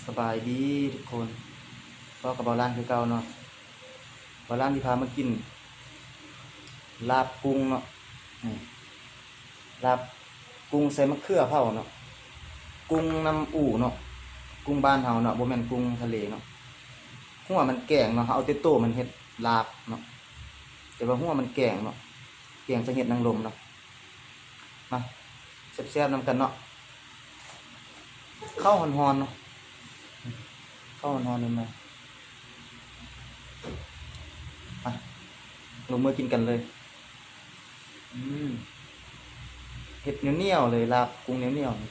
สบายดีทุกคนก็กับบอลานคือเก่าเนาะบอลานที่พามากินลาบกุ้งเนาะนี่ลาบกุ้งใส่มะเขือเผาเนาะกุ้งน้ำอู่เนาะกุ้งบ้านเฮาเนาะบ่แม่นกุ้งทะเลเนาะหัวมันแกงเนาะเอาแต่โตมันเฮ็ดลาบเนาะแต่ว่าหัวมันแกงเนาะแกงใส่เห็ดนางรมเนาะมาแซ่บๆนำกันเนาะข้าวฮ้อนๆเนาะข้าวฮ้อนๆเลยมาลงมือกินกันเลยเห็ดเหนียวๆเลยลาบกุ้งเหนียวๆ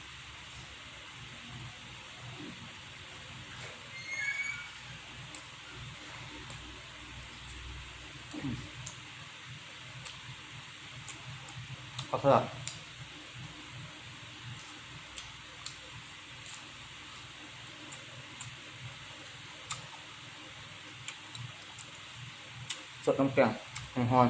ขอโทษสดน้ำแกงฮ้อน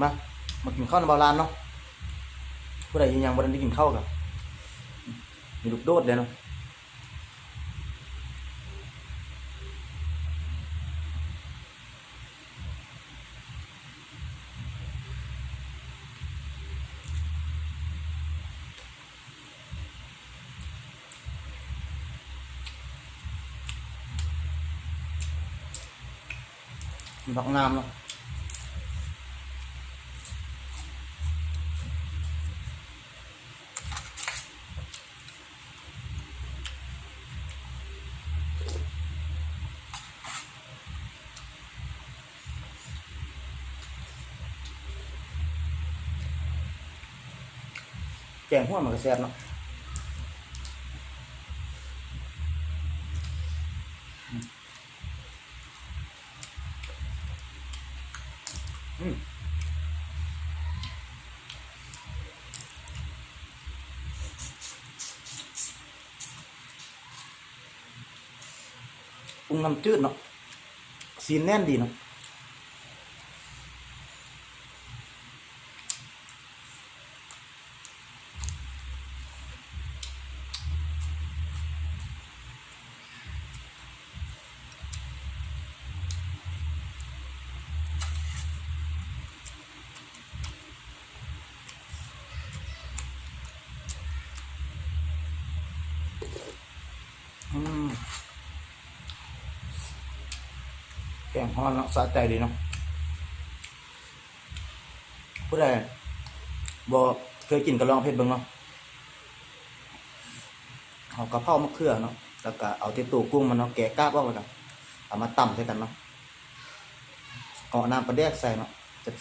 มากินข้าวในเบาลานเนาะผู้ใดยังบ่ได้กินข้าวกับมีลูกโดดเลยเนาะมีผักน้ำเนาะแกงหัวมันก็แซ่บเนาะกุ้งน้ำจืดเนาะซีนแน่นดีเนาะแกงฮ้อนเนาะสะใจดีเนาะผู้ใดบ่เคยกินก็ลองเผ็ดเบิ่งเนาะเอากระเพรามะเขือเนาะแล้วก็เอาที่ตู้กุ้งมันเนาะแกะกาบออกแล้วก็เอามาตำใส่กันเนาะเอาน้ำปลาแดกใส่เนาะ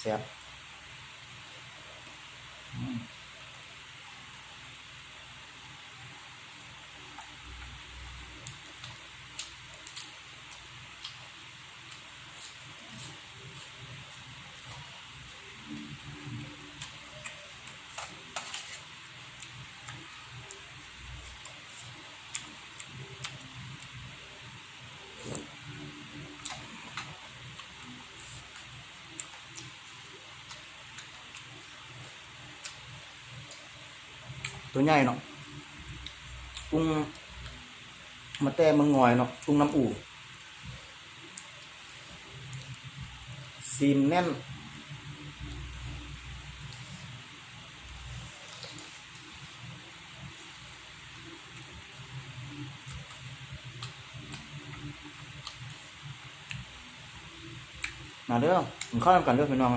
แซ่บตัวใหญ่เนาะกุ้งมาแต่เมืองงอยเนาะกุ้งน้ำอู่ซีนแน่นมาเด้อกินข้าวนำกันเด้อพี่น้อง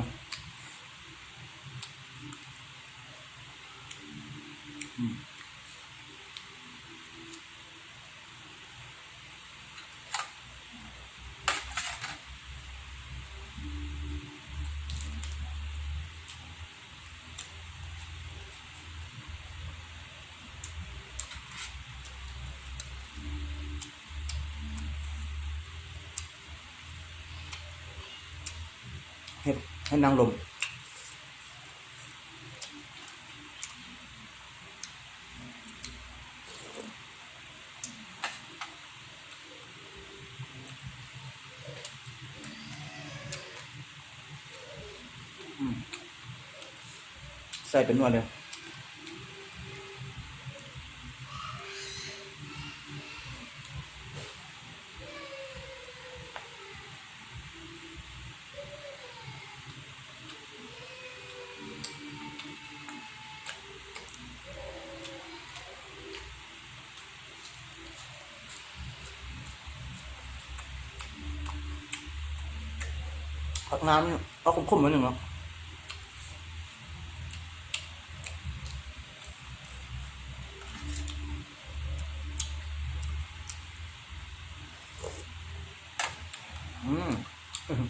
เห็ดให้นางลม ใส่เป็นนวดเลยผักน้ำนี่เอาคมๆเหมือนหนึ่งเนาะอืมอืม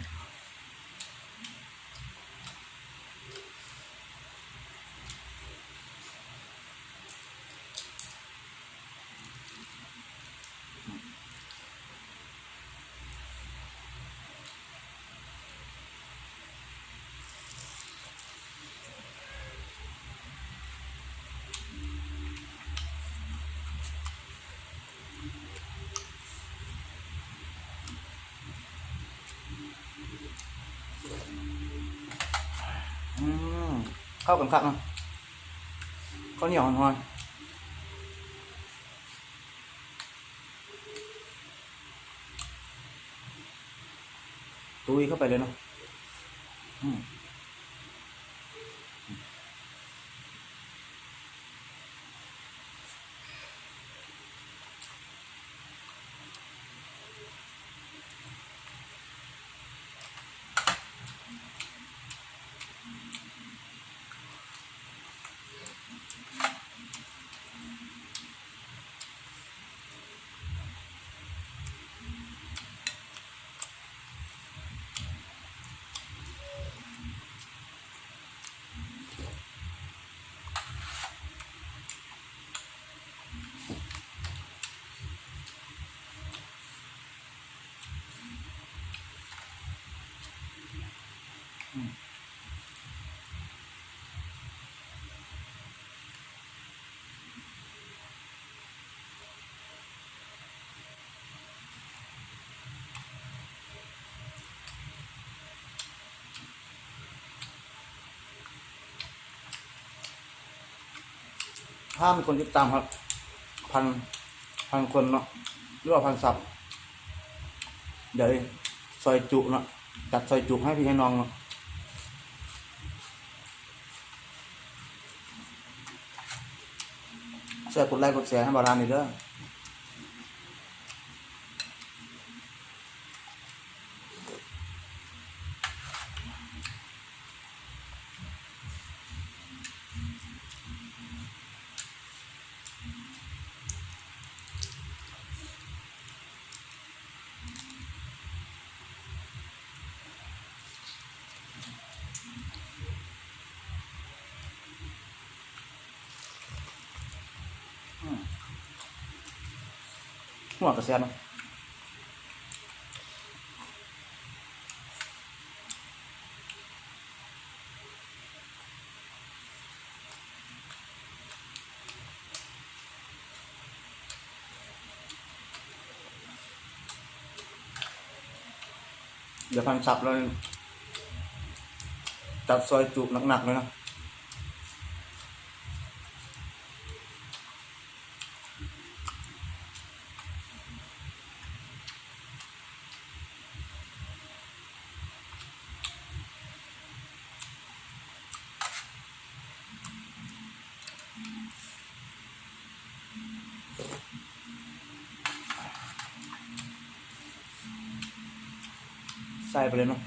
เข้ากันคักเนาะข้าวเหนียวหอนๆตุยเข้าไปเลยเนาะอืมถ้ามีคนติดตามครับพันคนเนาะหรือว่า1,000 ซับเดี๋ยวซอยจุเนาะจัดซอยจุให้พี่ให้น้องเนาะช่วยกดไลค์กดแชร์ให้บาลานนี่เด้อหัวกระแสเนาะเดี๋ยว1,000 ซับเลยจัดซอยจุหนักๆเลยนะใส่ไปเลยเนาะ